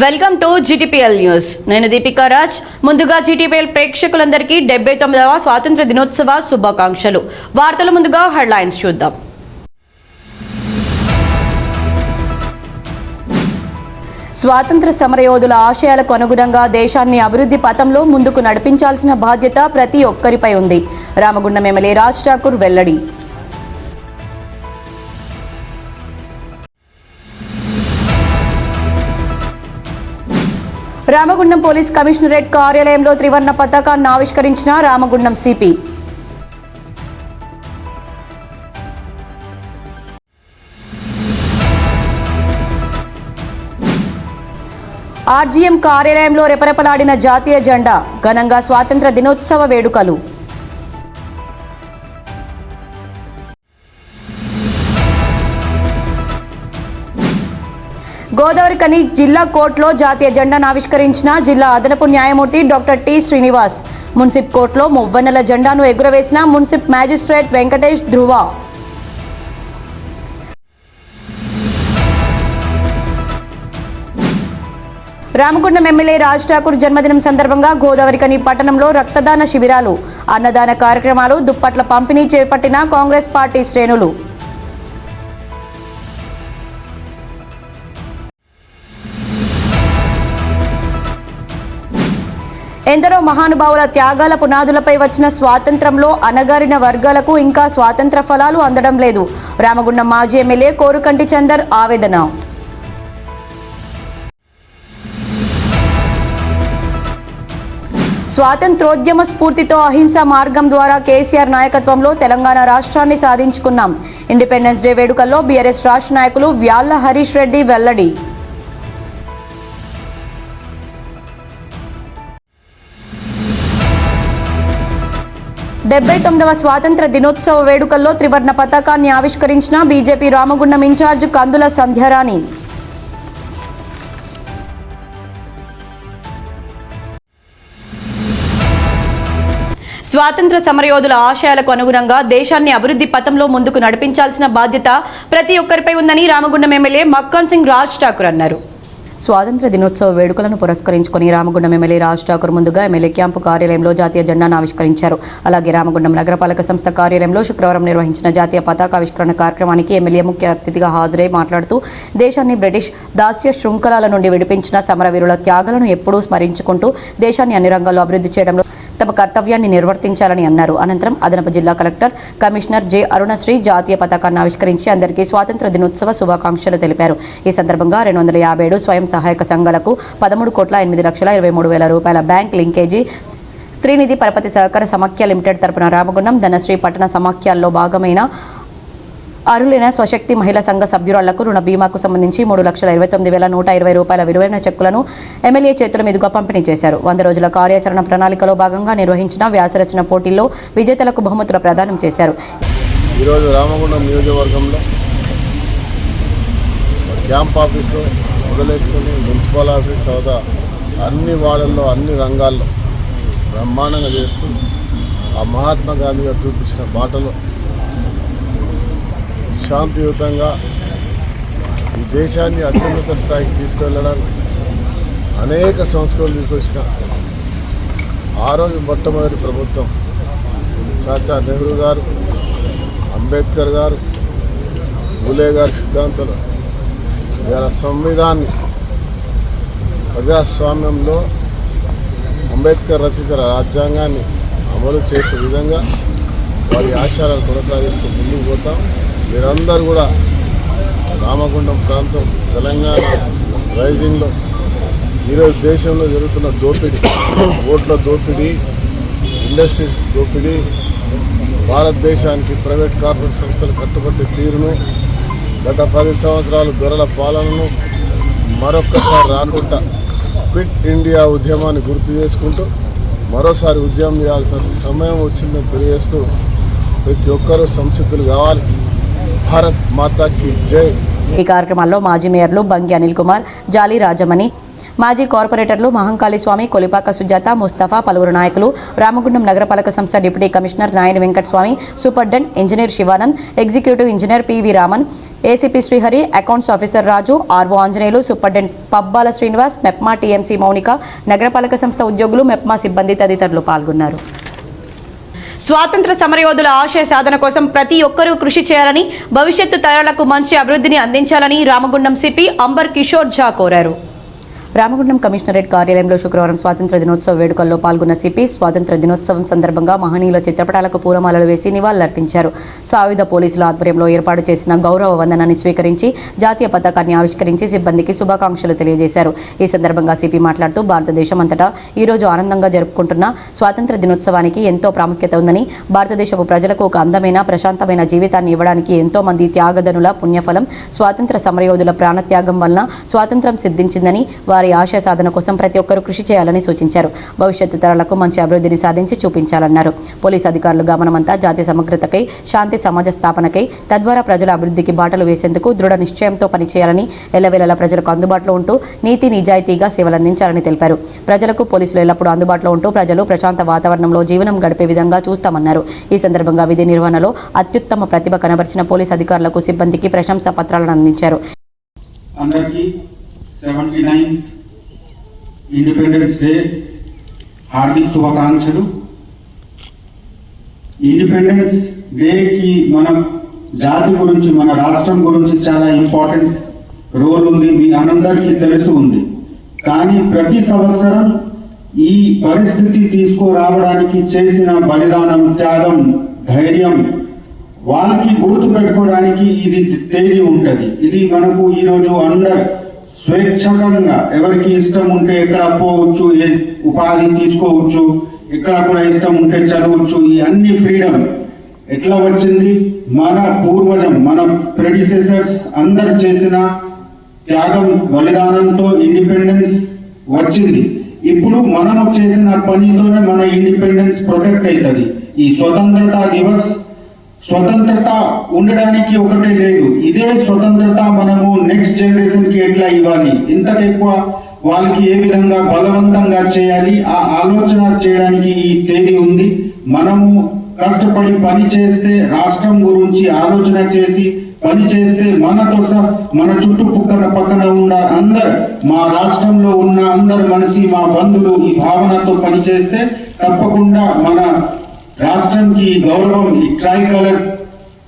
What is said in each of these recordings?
Welcome to GTPL news. నేను దీపికా రాజ్. ముందుగా GTPL ప్రేక్షకులందరికీ 79వ స్వాతంత్ర దినోత్సవ శుభాకాంక్షలు. వార్తల ముందుగా హెడ్లైన్స్ చూద్దాం. స్వాతంత్ర సమరయోధుల ఆశయాలకు అనుగుణంగా దేశాన్ని అభివృద్ధి పథంలో ముందుకు నడిపించాల్సిన బాధ్యత ప్రతి ఒక్కరిపై ఉంది. రామగుండం ఎమ్మెల్యే రాజ్ ఠాకూర్ వెల్లడి. రామగుండం పోలీస్ కమిషనరేట్ కార్యాలయంలో త్రివర్ణ పతాకాన్ని ఆవిష్కరించిన రామగుండం సిపి. ఆర్జీఎం కార్యాలయంలో రెపరెపలాడిన జాతీయ జెండా. ఘనంగా స్వాతంత్ర దినోత్సవ వేడుకలు. గోదావరికని జిల్లా కోర్టులో జాతీయ జెండాను ఆవిష్కరించిన జిల్లా అదనపు న్యాయమూర్తి డాక్టర్ టి శ్రీనివాస్. మున్సిప్ కోర్టులో మువ్వన్నెల జెండాను ఎగురవేసిన మున్సిప్ మ్యాజిస్ట్రేట్ వెంకటేష్ ధ్రువ. రామగుండం ఎమ్మెల్యే రాజ్ ఠాకూర్ జన్మదినం సందర్భంగా గోదావరికని పట్టణంలో రక్తదాన శిబిరాలు, అన్నదాన కార్యక్రమాలు, దుప్పట్ల పంపిణీ చేపట్టిన కాంగ్రెస్ పార్టీ శ్రేణులు. ఎందరో మహానుభావుల త్యాగాల పునాదులపై వచ్చిన స్వాతంత్రంలో అణగారిన వర్గాలకు ఇంకా స్వాతంత్ర ఫలాలు అందడం లేదు. రామగుండం మాజీ ఎమ్మెల్యే కోరుకంటి చందర్ ఆవేదన. స్వాతంత్రోద్యమ స్ఫూర్తితో అహింసా మార్గం ద్వారా కేసీఆర్ నాయకత్వంలో తెలంగాణ రాష్ట్రాన్ని సాధించుకున్నాం. ఇండిపెండెన్స్ డే వేడుకల్లో బీఆర్ఎస్ రాష్ట్ర నాయకులు వ్యాళ్ల హరీష్ రెడ్డి వెల్లడి. 79వ స్వాతంత్ర దినోత్సవ వేడుకల్లో త్రివర్ణ పతాకాన్ని ఆవిష్కరించిన బీజేపీ రామగుండం ఇన్ఛార్జ్ కందుల సంధ్యారాణి. స్వాతంత్ర సమరయోధుల ఆశయాలకు అనుగుణంగా దేశాన్ని అభివృద్ధి పథంలో ముందుకు నడిపించాల్సిన బాధ్యత ప్రతి ఒక్కరిపై ఉందని రామగుండం ఎమ్మెల్యే మక్కన్ సింగ్ రాజ్ ఠాకూర్ అన్నారు. స్వాతంత్ర దినోత్సవ వేడుకలను పురస్కరించుకుని రామగుండం ఎమ్మెల్యే రాజ్ ఠాకూర్ ముందుగా ఎమ్మెల్యే క్యాంపు కార్యాలయంలో జాతీయ జెండాను ఆవిష్కరించారు. అలాగే రామగుండం నగరపాలక సంస్థ కార్యాలయంలో శుక్రవారం నిర్వహించిన జాతీయ పతాకావిష్కరణ కార్యక్రమానికి ఎమ్మెల్యే ముఖ్య అతిథిగా హాజరై మాట్లాడుతూ దేశాన్ని బ్రిటిష్ దాస్య శృంఖలాల నుండి విడిపించిన సమరవీరుల త్యాగాలను ఎప్పుడూ స్మరించుకుంటూ దేశాన్ని అన్ని రంగాల్లో అభివృద్ధి చేయడంలో తమ కర్తవ్యాన్ని నిర్వర్తించాలని అన్నారు. అనంతరం అదనపు జిల్లా కలెక్టర్ కమిషనర్ జె అరుణశ్రీ జాతీయ పతాకాన్ని ఆవిష్కరించి అందరికీ స్వాతంత్ర దినోత్సవ శుభాకాంక్షలు తెలిపారు. ఈ సందర్భంగా 257 స్వయం సహాయక సంఘాలకు 13,08,23,000 రూపాయల బ్యాంక్ లింకేజీ స్త్రీనిధి పరపతి సహకార సమాఖ్య లిమిటెడ్ తరపున రామగుండం ధనశ్రీ పట్టణ సమాఖ్యల్లో భాగమైన అరులైన స్వశక్తి మహిళా సంఘ సభ్యురాళ్లకు రుణ బీమాకు సంబంధించి 3,29,120 రూపాయల విలువైన చెక్కులను ఎమ్మెల్యే చేతుల మీదుగా పంపిణీ చేశారు. 100 రోజుల కార్యాచరణ ప్రణాళికలో భాగంగా నిర్వహించిన వ్యాసరచన పోటీల్లో విజేతలకు బహుమతుల ప్రదానం చేశారు. ఈరోజు రామగుండం నియోజకవర్గంలో క్యాంప్ ఆఫీస్లో మొదలెట్టుకుని మున్సిపల్ ఆఫీస్ తర్వాత అన్ని వార్డుల్లో అన్ని రంగాల్లో బ్రహ్మాండంగా చేస్తూ ఆ మహాత్మా గాంధీ గారు చూపించిన బాటలో శాంతియుతంగా ఈ దేశాన్ని అత్యున్నత స్థాయికి తీసుకెళ్ళడానికి అనేక సంస్కరణలు తీసుకొచ్చిన ఆ రోజు మొట్టమొదటి ప్రభుత్వం చాచా నెహ్రూ గారు, అంబేద్కర్ గారు, ఫూలే గారి సిద్ధాంతాలు ఇవాళ సంవిధాన్ని ప్రజాస్వామ్యంలో అంబేద్కర్ రచించిన రాజ్యాంగాన్ని అమలు చేసే విధంగా వారి ఆశయాలను కొనసాగిస్తూ ముందుకు పోతాం. మీరందరూ కూడా రామగుండం ప్రాంతం తెలంగాణ రైజింగ్లో ఈరోజు దేశంలో జరుగుతున్న దోపిడీ, ఓట్ల దోపిడీ, ఇండస్ట్రీస్ దోపిడీ, భారతదేశానికి ప్రైవేట్ కార్పొరేట్ సంస్థలు కట్టుబట్టే తీరును, గత 10 సంవత్సరాలు దొరల పాలనను మరొక్కసారి రాకుండా క్విట్ ఇండియా ఉద్యమాన్ని గుర్తు చేసుకుంటూ మరోసారి ఉద్యమం చేయాల్సిన సమయం వచ్చిందని తెలియజేస్తూ ప్రతి ఒక్కరూ సంసిద్ధులు కావాలి. భారత్ మాతాకి జై. ఈ కార్యక్రమాల్లో మాజీ మేయర్లు బంగి అనిల్ కుమార్, జాలి రాజమణి, మాజీ కార్పొరేటర్లు మహంకాళి స్వామి, కొలిపాక సుజాత, ముస్తఫా, పలువురు నాయకులు, రామగుండం నగరపాలక సంస్థ deputy commissioner Nayani Venkataswamy, superintendent engineer Shivanand, executive engineer PV Raman, ACP Srihari, accounts officer Raju, RO Anjaneyulu, superintendent Pabbala Srinivas, MEPMA TMC Mounika, నగరపాలక సంస్థ ఉద్యోగులు, మెప్మా సిబ్బంది తదితరులు పాల్గొన్నారు. స్వాతంత్ర సమరయోధుల ఆశయ సాధన కోసం ప్రతి ఒక్కరూ కృషి చేయాలని, భవిష్యత్తు తరాలకు మంచి అభివృద్ధిని అందించాలని రామగుండం సిపి అంబర్ కిషోర్ ఝా కోరారు. రామగుండం కమిషనరేట్ కార్యాలయంలో శుక్రవారం స్వాతంత్ర దినోత్సవ వేడుకల్లో పాల్గొన్న సిపి స్వాతంత్ర దినోత్సవం సందర్భంగా మహనీయుల చిత్రపటాలకు పూలమాలలు వేసి నివాళులర్పించారు. సాయుధ పోలీసుల ఆధ్వర్యంలో ఏర్పాటు చేసిన గౌరవ వందనాన్ని స్వీకరించి జాతీయ పతాకాన్ని ఆవిష్కరించి సిబ్బందికి శుభాకాంక్షలు తెలియజేశారు. ఈ సందర్భంగా సిపి మాట్లాడుతూ భారతదేశం అంతటా ఈరోజు ఆనందంగా జరుపుకుంటున్న స్వాతంత్ర దినోత్సవానికి ఎంతో ప్రాముఖ్యత ఉందని, భారతదేశపు ప్రజలకు ఒక అందమైన ప్రశాంతమైన జీవితాన్ని ఇవ్వడానికి ఎంతో మంది త్యాగదనుల పుణ్యఫలం స్వాతంత్ర సమరయోధుల ప్రాణత్యాగం వలన స్వాతంత్రం సిద్ధించిందని, వారి ఆశయ సాధన కోసం ప్రతి ఒక్కరూ కృషి చేయాలని సూచించారు. భవిష్యత్తు తరాలకు మంచి అభివృద్ధిని సాధించి చూపించాలన్నారు. పోలీసు అధికారులుగా మనమంతా జాతీయ సమగ్రతకై, శాంతి సమాజ స్థాపనకై, తద్వారా ప్రజల అభివృద్ధికి బాటలు వేసేందుకు దృఢ నిశ్చయంతో పనిచేయాలని, ఎల్లవేళలా ప్రజలకు అందుబాటులో ఉంటూ నీతి నిజాయితీగా సేవలందించాలని తెలిపారు. ప్రజలకు పోలీసులు ఎల్లప్పుడూ అందుబాటులో ఉంటూ ప్రజలు ప్రశాంత వాతావరణంలో జీవనం గడిపే విధంగా చూస్తామన్నారు. ఈ సందర్భంగా విధి నిర్వహణలో అత్యుత్తమ ప్రతిభ కనబరిచిన పోలీసు అధికారులకు, సిబ్బందికి ప్రశంసా పత్రాలను అందించారు. 79 ఇండిపెండెన్స్ డే హార్దిక శుభాకాంక్షలు. ఇండిపెండెన్స్ డేకి మన జాతి గురించి, మన రాష్ట్రం గురించి చాలా ఇంపార్టెంట్ రోల్ ఉంది, మీ అందరికీ తెలిసి ఉంది. కానీ ప్రతి సంవత్సరం ఈ పరిస్థితి తీసుకురావడానికి చేసిన బలిదానం, త్యాగం, ధైర్యం వాళ్ళకి గుర్తు పెట్టుకోవడానికి ఇది తేదీ ఉంటుంది. ఇది మనకు ఈరోజు అందరు స్వేచ్ఛంగా ఎవరికి ఇష్టం ఉంటే ఎక్కడ పోవచ్చు, ఏ ఉపాధి తీసుకోవచ్చు, ఎక్కడ కూడా ఇష్టం ఉంటే చదవచ్చు. ఈ అన్ని ఫ్రీడమ్ ఎట్లా వచ్చింది? మన పూర్వజం, మన ప్రెడిసెసర్స్ అందరు చేసిన త్యాగం, బలిదానంతో ఇండిపెండెన్స్ వచ్చింది. ఇప్పుడు మనము చేసిన పనితోనే మన ఇండిపెండెన్స్ ప్రొటెక్ట్ అవుతుంది. ఈ స్వతంత్రతా దివస్ స్వతంత్రత ఉండడానికి ఒకటే లేదు, ఇదే స్వతంత్రత మనము నెక్స్ట్ జనరేషన్ కి ఎట్లా ఇవ్వాలి, ఇంతకు ఎక్కువ వాళ్ళకి ఏ విధంగా బలవంతంగా చేయాలి, ఆ ఆలోచన చేయడానికి ఈ తేదీ ఉంది. మనము కష్టపడి పని చేస్తే, రాష్ట్రం గురించి ఆలోచన చేసి పని చేస్తే, మనతో మన పక్కన ఉన్న అందరు, మా రాష్ట్రంలో ఉన్న అందరు మనిషి, మా బంధువులు ఈ భావనతో పని చేస్తే తప్పకుండా మన రాష్ట్రంకి గౌరవం, ఈ ట్రై కలర్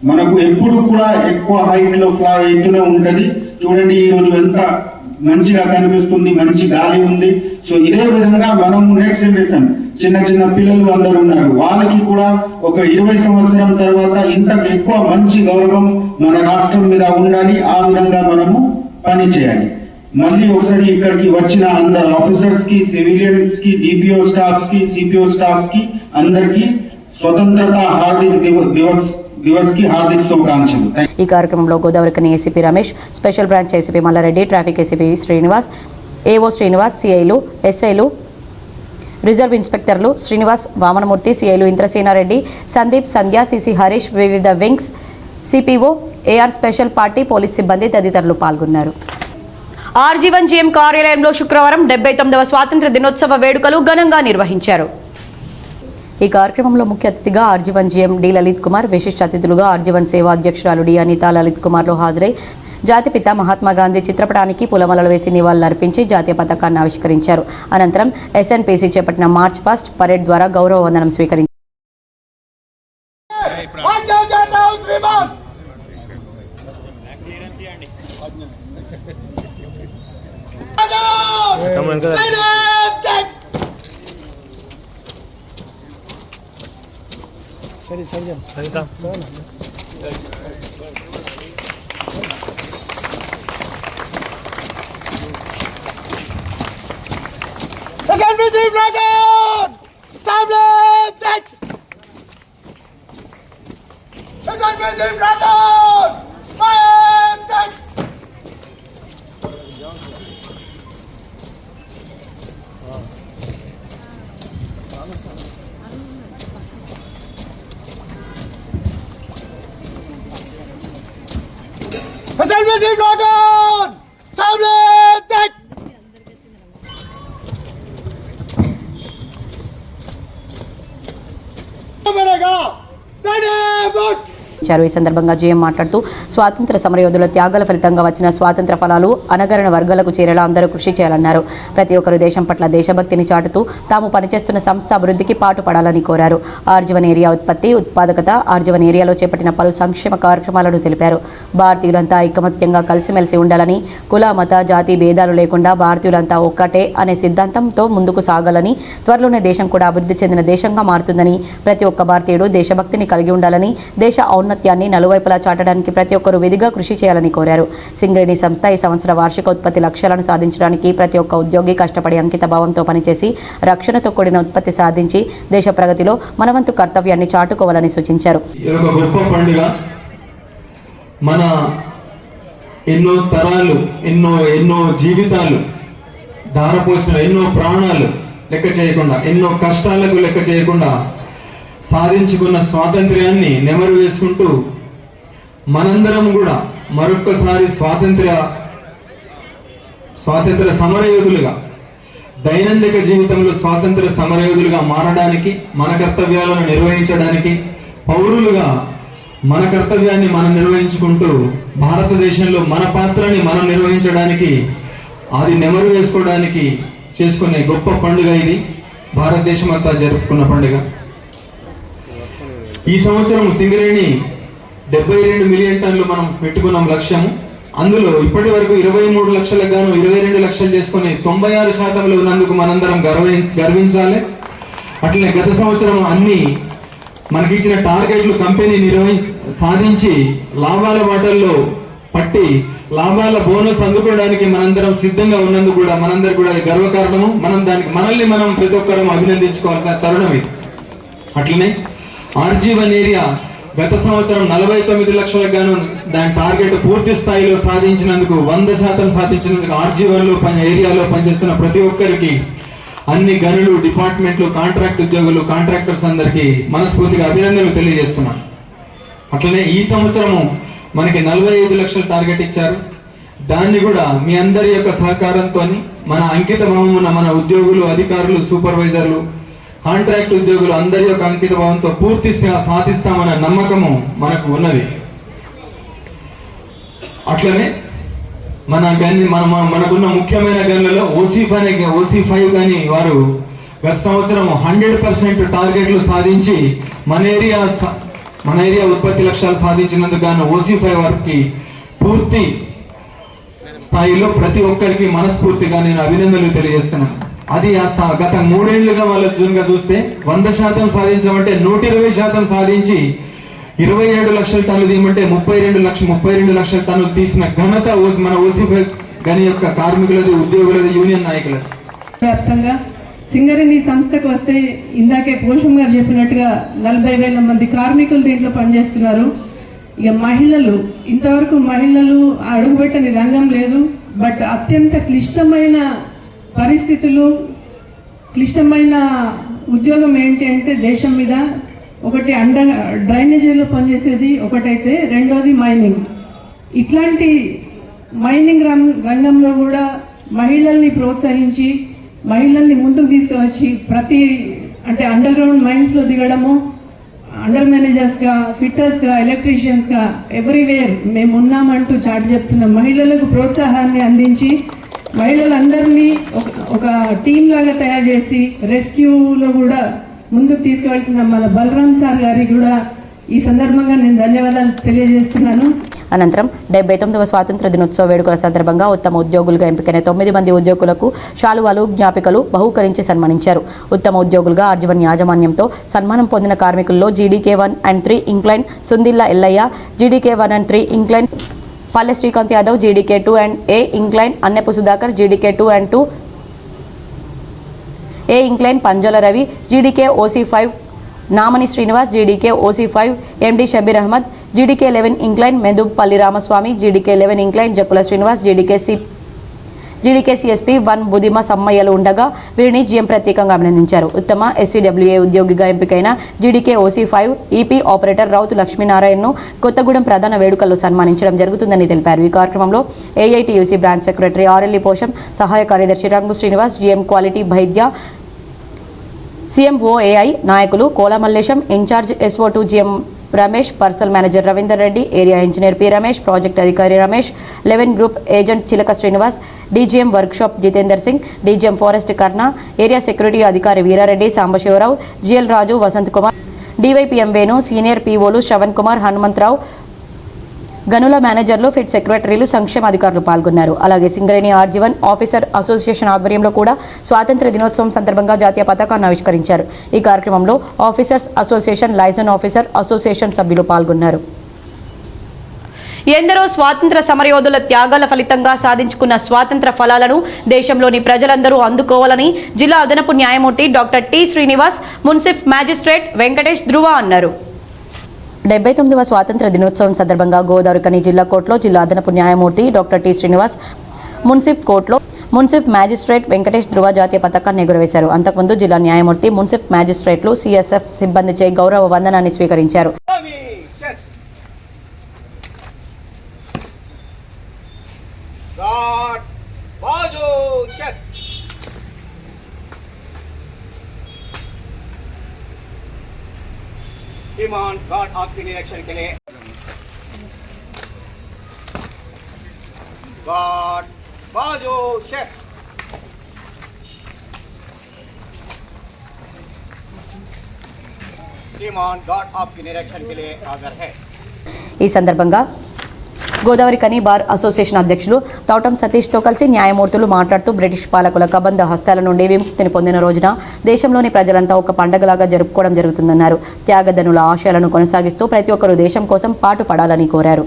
మనకు ఎప్పుడు కూడా ఎక్కువ హైట్ లో ఫ్లై అవుతూనే ఉంటది. చూడండి ఈ రోజు ఎంత మంచిగా కనిపిస్తుంది, మంచి గాలి ఉంది. సో ఇదే విధంగా మనము నెక్స్ట్ జనరేషన్ చిన్న చిన్న పిల్లలు అందరూ ఉన్నారు, వాళ్ళకి కూడా ఒక 20 సంవత్సరం తర్వాత ఇంతకు ఎక్కువ మంచి గౌరవం మన రాష్ట్రం మీద ఉండాలి. ఆ విధంగా మనము పని చేయాలి. మళ్ళీ ఒకసారి ఇక్కడికి వచ్చిన అందరు ఆఫీసర్స్ కి, సివిలియన్స్ కి, డిపిఓ స్టాఫ్స్ కి, సిపిఓ స్టాఫ్స్ కి అందరికీ స్వతంత్రత హార్దిక దివస్ కి హార్దిక శుభాకాంక్షలు. ఈ కార్యక్రమంలో Godavarikhani ACP Ramesh, special branch ACP Mallareddy, traffic ACP Srinivas, AO Srinivas, సిఐలు, ఎస్ఐలు, రిజర్వ్ ఇన్స్పెక్టర్లు శ్రీనివాస్, వామనమూర్తి, సిఐలు ఇంద్రసేనారెడ్డి, సందీప్, సంధ్య, సిసి హరీష్, వివిధ wings, CPO, AR special party, police సిబ్బంది తదితరులు పాల్గొన్నారు. RG1GM కార్యాలయంలో శుక్రవారం 79వ స్వాతంత్ర దినోత్సవ వేడుకలు ఘనంగా నిర్వహించారు. ఈ కార్యక్రమంలో ముఖ్య అతిథిగా RG1GM డి లలిత్ కుమార్, విశిష్ట అతిథులుగా RG1 సేవా అధ్యక్షురాలు డి అనితా లలిత్ కుమార్లు హాజరై జాతిపిత మహాత్మా గాంధీ చిత్రపటానికి పూలమాలలు వేసి నివాళులర్పించి జాతీయ పతాకాన్ని ఆవిష్కరించారు. అనంతరం SNPC చేపట్టిన మార్చ్ పాస్ట్ పరేడ్ ద్వారా గౌరవ వందనం స్వీకరించారు. సరే సరిగా సరిగా ఈ సందర్భంగా జీఎం మాట్లాడుతూ స్వాతంత్ర సమరయోధుల త్యాగాల ఫలితంగా వచ్చిన స్వాతంత్ర ఫలాలు అనగరణ వర్గాలకు చేరేలా అందరూ కృషి చేయాలన్నారు. ప్రతి ఒక్కరు దేశం పట్ల దేశభక్తిని చాటుతూ తాము పనిచేస్తున్న సంస్థ అభివృద్ధికి పాటుపడాలని కోరారు. ఆర్జీవన్ ఏరియా ఉత్పత్తి ఉత్పాదకత ఆర్జీవన్ ఏరియాలో చేపట్టిన పలు సంక్షేమ కార్యక్రమాలను తెలిపారు. భారతీయులంతా ఐకమత్యంగా కలిసిమెలిసి ఉండాలని, కుల మత జాతి భేదాలు లేకుండా భారతీయులంతా ఒక్కటే అనే సిద్ధాంతంతో ముందుకు సాగాలని, త్వరలోనే దేశం కూడా అభివృద్ధి చెందిన దేశంగా మారుతుందని, ప్రతి ఒక్క భారతీయుడు దేశభక్తిని కలిగి ఉండాలని, దేశ ఔన్నత్యాన్ని నలువైపులా చాటడానికి ప్రతి ఒక్కరూ విధిగా కృషి చేయాలని కోరారు. సింగరేణి సంస్థ ఈ సంవత్సర వార్షిక ఉత్పత్తి లక్ష్యాలను సాధించడానికి ప్రతి ఒక్క ఉద్యోగి కష్టపడి అంకిత భావంతో పనిచేసి రక్షణతో కూడిన ఉత్పత్తి సాధించి దేశ ప్రగతిలో మనవంతు కర్తవ్యాన్ని చాటుకోవాలని సూచించారు. మన ఎన్నో తరాలు ఎన్నో జీవితాలు ధారపోసిన ఎన్నో ప్రాణాలు లెక్క చేయకుండా, ఎన్నో కష్టాలకు లెక్క చేయకుండా సాధించుకున్న స్వాతంత్ర్యాన్ని నెమరు వేసుకుంటూ మనందరం కూడా మరొక్కసారి స్వాతంత్ర సమరయోధులుగా, దైనందిక జీవితంలో స్వాతంత్ర సమరయోధులుగా మారడానికి, మన కర్తవ్యాలను నిర్వహించడానికి, పౌరులుగా మన కర్తవ్యాన్ని మనం నిర్వహించుకుంటూ భారతదేశంలో మన పాత్రని మనం నిర్వహించడానికి, అది నెమరు వేసుకోవడానికి చేసుకునే గొప్ప పండుగ ఇది. భారతదేశం అంతా జరుపుకున్న పండుగ. ఈ సంవత్సరం సింగరేణి 72 మిలియన్ టన్నులు మనం పెట్టుకున్నాం లక్ష్యం. అందులో ఇప్పటి వరకు 23 లక్షలకు గాను 22 లక్షలు చేసుకుని 96% ఉన్నందుకు మనందరం గర్వించాలి. అట్లనే గత సంవత్సరం అన్ని మనకిచ్చిన టార్గెట్లు కంపెనీ సాధించి లాభాల బాటల్లో పట్టి లాభాల బోనస్ అందుకోవడానికి మనందరం సిద్ధంగా ఉన్నందుకు కూడా మనందరికి కూడా గర్వకారణము. మనల్ని మనం ప్రతి ఒక్కరం అభినందించుకోవాల్సిన తరుణం ఇది. అట్లనే ఆర్జీవన్ ఏరియా గత సంవత్సరం 49 లక్షలకు గాను దాని టార్గెట్ పూర్తి స్థాయిలో సాధించినందుకు 100% సాధించినందుకు ఆర్జీవన్ లో ఏరియాలో పనిచేస్తున్న ప్రతి ఒక్కరికి, అన్ని గనులు, డిపార్ట్మెంట్లు, కాంట్రాక్ట్ ఉద్యోగులు, కాంట్రాక్టర్స్ అందరికీ మనస్ఫూర్తిగా అభినందనలు తెలియజేస్తున్నాను. అట్లనే ఈ సంవత్సరము మనకి 45 లక్షల టార్గెట్ ఇచ్చారు. దాన్ని కూడా మీ అందరి యొక్క సహకారంతో, మన అంకిత భావం ఉన్న మన ఉద్యోగులు, అధికారులు, సూపర్వైజర్లు, కాంట్రాక్ట్ ఉద్యోగులు అందరి యొక్క అంకిత భావంతో పూర్తి సాధిస్తామన్న నమ్మకము మనకు ఉన్నది. అట్లనే మనకున్న ముఖ్యమైన గన్లలో OC5 కానీ వారు గత సంవత్సరం 100% టార్గెట్లు సాధించి మన ఏరియా ఉత్పత్తి లక్ష్యాలు సాధించినందుకు గాను OC5 వారికి పూర్తి స్థాయిలో ప్రతి ఒక్కరికి మనస్ఫూర్తిగా నేను అభినందనలు తెలియజేస్తున్నాను. అది గత 3 ఏళ్లుగా వాళ్ళ జూన్గా చూస్తే 100% సాధించమంటే 120% సాధించి 27 లక్షల టన్నులు తీయమంటే 32 లక్షల టన్నులు తీసిన ఘనత మన OC5 గని యొక్క కార్మికులది, ఉద్యోగులది, యూనియన్ నాయకులది. వ్యాప్తంగా సింగరేణి సంస్థకు వస్తే ఇందాకే పోషం గారు చెప్పినట్టుగా 40,000 మంది కార్మికులు దీంట్లో పనిచేస్తున్నారు. ఇక మహిళలు, ఇంతవరకు మహిళలు అడుగుపెట్టని రంగం లేదు. బట్ అత్యంత క్లిష్టమైన పరిస్థితులు, క్లిష్టమైన ఉద్యోగం ఏంటి అంటే దేశం మీద ఒకటి డ్రైనేజీలో పనిచేసేది ఒకటైతే, రెండోది మైనింగ్. ఇట్లాంటి మైనింగ్ రంగంలో కూడా మహిళల్ని ప్రోత్సహించి మహిళల్ని ముందుకు తీసుకువచ్చి అంటే అండర్ గ్రౌండ్ మైన్స్ లో దిగడము, అండర్ మేనేజర్స్ గా, ఫిట్టర్స్ గా, ఎలక్ట్రీషియన్స్ గా ఎవ్రీవేర్ మేము ఉన్నామంటూ చాటి చెప్తున్న మహిళలకు ప్రోత్సాహాన్ని అందించి మహిళలందరినీ ఒక టీం లాగా తయారు చేసి రెస్క్యూలో కూడా ముందుకు తీసుకువెళ్తున్న మన బలరాం సార్ గారికి కూడా ఈ సందర్భంగా నేను ధన్యవాదాలు తెలియజేస్తున్నాను. అనంతరం 79వ స్వాతంత్ర దినోత్సవ వేడుకల సందర్భంగా ఉత్తమ ఉద్యోగులుగా ఎంపికైన 9 మంది ఉద్యోగులకు శాలువాలు, జ్ఞాపికలు బహూకరించి సన్మానించారు. ఉత్తమ ఉద్యోగులుగా ఆర్జీవన్ యాజమాన్యంతో సన్మానం పొందిన కార్మికుల్లో GDK 1 and 3 incline Sundilla Ellaiah, GDK 1 and 3 incline Palle Srikanth Yadav, GDK 2 and A incline Annepu Sudhakar, GDK 2 and 2 A incline Panjala Ravi, GDK OC5 Namani Srinivas, GDK OC5 MD Shabbir Ahmed, GDK 11 incline Medupalli Ramaswamy, GDK 11 incline Jakkula Srinivas, GDK CSP 1 Budima సమ్మయ్యలు ఉండగా వీరిని GM ప్రత్యేకంగా అభినందించారు. ఉత్తమ SCWA ఉద్యోగిగా ఎంపికైన GDK OC5 EP operator Rautu లక్ష్మీనారాయణను కొత్తగూడెం ప్రధాన వేడుకల్లో సన్మానించడం జరుగుతుందని తెలిపారు. ఈ కార్యక్రమంలో AITUC branch secretary RLE Posham, సహాయ కార్యదర్శి Rangu Srinivas, GM quality Vaidya, CMO AI నాయకులు Kola Mallesham, in-charge SO2 GM Ramesh, personnel manager Ravinder Reddy, area engineer P Ramesh, project అధికారి Ramesh, 11 group agent Chilaka Srinivas, DGM workshop Jitender Singh, DGM forest Karna, area security అధికారి Veerareddy, Sambasivarao, GL Raju, Vasanth Kumar, DYPM Venu, senior పీఓలు Shravan Kumar, Hanumantharao, గనుల మేనేజర్లు, ఫిట్ సెక్రటరీలు, సంక్షేమ అధికారులు పాల్గొన్నారు. అలాగే సింగరేణి ఆర్జీవన్ ఆఫీసర్ అసోసియేషన్ ఆధ్వర్యంలో కూడా స్వాతంత్ర దినోత్సవం సందర్భంగా జాతీయ పతాకాన్ని ఆవిష్కరించారు. ఈ కార్యక్రమంలో officers association, liaison officer association సభ్యులు పాల్గొన్నారు. ఎందరో స్వాతంత్ర సమరయోధుల త్యాగాల ఫలితంగా సాధించుకున్న స్వాతంత్ర ఫలాలను దేశంలోని ప్రజలందరూ అందుకోవాలని జిల్లా అదనపు న్యాయమూర్తి డాక్టర్ టి శ్రీనివాస్, మున్సిఫ్ మ్యాజిస్ట్రేట్ వెంకటేష్ ధృవ అన్నారు. 79వ స్వాతంత్ర దినోత్సవం సందర్భంగా గోదావరిఖని జిల్లా కోర్టులో జిల్లా అదనపు న్యాయమూర్తి డాక్టర్ టి శ్రీనివాస్, మున్సిఫ్ కోర్టులో మున్సిఫ్ మ్యాజిస్ట్రేట్ వెంకటేష్ ధృవ జాతీయ పతాకాన్ని ఎగురవేశారు. అంతకుముందు జిల్లా న్యాయమూర్తి, మున్సిఫ్ మ్యాజిస్ట్రేట్లు, సిఎస్ఎఫ్ సిబ్బందిచే గౌరవ వందనాన్ని స్వీకరించారు. डिमांड गार्ड आपके निरीक्षण के लिए गार्ड बाजू शेफ डिमांड गार्ड आपके निरीक्षण के लिए हाजिर है. ఈ సందర్భంగా గోదావరిఖని బార్ అసోసియేషన్ అధ్యక్షులు తౌటం సతీష్తో కలిసి న్యాయమూర్తులు మాట్లాడుతూ బ్రిటిష్ పాలకుల కబంధ హస్తాల నుండి విముక్తిని పొందిన రోజున దేశంలోని ప్రజలంతా ఒక పండగలాగా జరుపుకోవడం జరుగుతుందన్నారు. త్యాగధనుల ఆశయాలను కొనసాగిస్తూ ప్రతి ఒక్కరూ దేశం కోసం పాటు పడాలని కోరారు.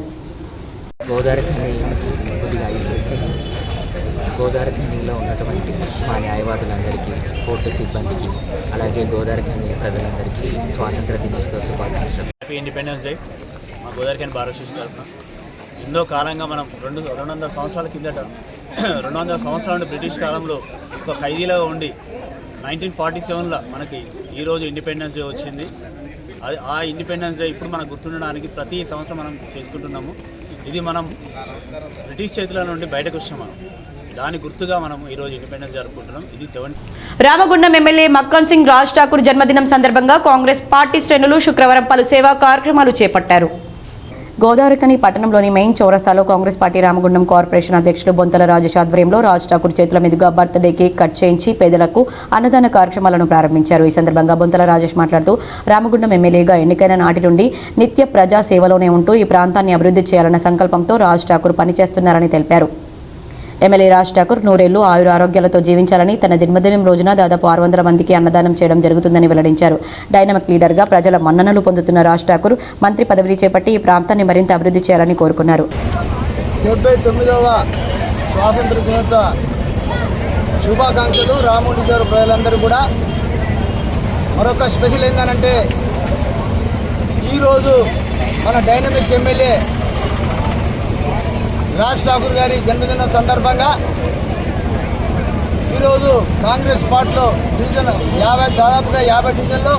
గోదావరిఖనిలో ఉన్నటువంటి మా న్యాయవాదులందరికీ, కోర్టు సిబ్బందికి, అలాగే గోదావరిఖని ప్రజలందరికీ స్వాతంత్ర దినోత్సవ శుభాకాంక్షలు. Happy independence day. మా గోదావరిఖని బార్ అసోసియేషన్ తరఫున ఎన్నో కాలంగా మనం 200 సంవత్సరాల కిందట 200 సంవత్సరాల నుండి బ్రిటిష్ కాలంలో ఒక ఖైదీలాగా ఉండి 1947లో మనకి ఈరోజు ఇండిపెండెన్స్ డే వచ్చింది. అది ఆ ఇండిపెండెన్స్ డే ఇప్పుడు మనకు గుర్తుండడానికి ప్రతి సంవత్సరం మనం చేసుకుంటున్నాము. ఇది మనం బ్రిటిష్ చేతుల నుండి బయటకు వచ్చాం. మనం దాని గుర్తుగా మనం ఈరోజు ఇండిపెండెన్స్ జరుపుకుంటున్నాం. ఇది 70. రామగుండం ఎమ్మెల్యే మక్కన్ సింగ్ రాజ్ ఠాకూర్ జన్మదినం సందర్భంగా కాంగ్రెస్ పార్టీ శ్రేణులు శుక్రవారం పలు సేవా కార్యక్రమాలు చేపట్టారు. గోదావరిఖని పట్టణంలోని మెయిన్ చౌరస్తాలో కాంగ్రెస్ పార్టీ రామగుండం కార్పొరేషన్ అధ్యక్షులు బొంతల రాజేష్ ఆధ్వర్యంలో రాజ్ ఠాకూర్ చేతుల మీదుగా బర్త్డే కేక్ కట్ చేయించి పేదలకు అన్నదాన కార్యక్రమాలను ప్రారంభించారు. ఈ సందర్భంగా బొంతల రాజేష్ మాట్లాడుతూ రామగుండం ఎమ్మెల్యేగా ఎన్నికైన నాటి నుండి నిత్య ప్రజా సేవలోనే ఉంటూ ఈ ప్రాంతాన్ని అభివృద్ధి చేయాలన్న సంకల్పంతో రాజ్ ఠాకూర్ పనిచేస్తున్నారని తెలిపారు. ఎమ్మెల్యే రాజ్ ఠాకూర్ నూరేళ్లు ఆయుర ఆరోగ్యాలతో జీవించాలని తన జన్మదినం రోజున దాదాపు 600 మందికి అన్నదానం చేయడం జరుగుతుందని వెల్లడించారు. డైనమిక్ లీడర్గా ప్రజల మన్ననలు పొందుతున్న రాజ్ ఠాకూర్ మంత్రి పదవిని చేపట్టి ఈ ప్రాంతాన్ని మరింత అభివృద్ధి చేయాలని కోరుకున్నారు. 79వ స్వాతంత్ర దినోత్సవ శుభాకాంక్షలు రామగుండం గారు ప్రజలందరూ కూడా. మరొక స్పెషల్ ఏంటంటే ఈరోజు మన డైనమిక్ ఎమ్మెల్యే రాజ్ ఠాకూర్ గారి జన్మదినం సందర్భంగా ఈరోజు కాంగ్రెస్ పార్టీలో డివిజన్ దాదాపుగా 50 డివిజన్లో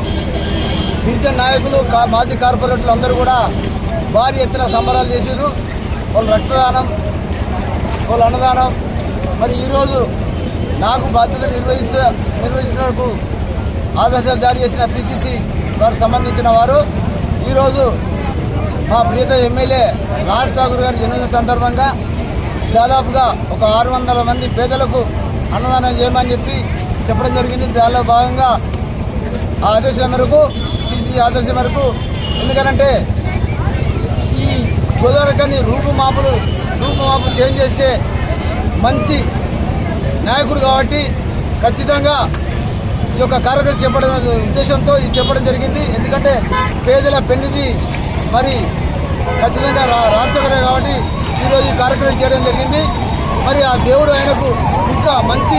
డివిజన్ నాయకులు, మాజీ కార్పొరేటర్లు అందరూ కూడా భారీ ఎత్తున సంబరాలు చేశారు. వాళ్ళు రక్తదానం, వాళ్ళు అన్నదానం. మరి ఈరోజు నాకు బాధ్యతలు నిర్వహించినందుకు ఆదేశాలు జారీ చేసిన పిసిసి వారికి సంబంధించిన వారు ఈరోజు మా ప్రియత ఎమ్మెల్యే రాజ్ ఠాకూర్ గారి జన్మదిన సందర్భంగా దాదాపుగా ఒక 600 మంది పేదలకు అన్నదానం చేయమని చెప్పడం జరిగింది. దానిలో భాగంగా ఆ ఆదేశాల మేరకు, పిసిసి ఆదేశం మేరకు, ఎందుకంటే ఈ గోదావరిఖని రూపుమాపు చేంజ్ చేస్తే మంచి నాయకుడు కాబట్టి ఖచ్చితంగా ఈ యొక్క కార్యక్రమం చెప్పడం ఉద్దేశంతో ఇది చెప్పడం జరిగింది. ఎందుకంటే పేదల పెన్నిది మరి ఖచ్చితంగా రాష్ట్రపతి కాబట్టి ఈరోజు ఈ కార్యక్రమం చేయడం జరిగింది. మరి ఆ దేవుడు ఆయనకు ఇంకా మంచి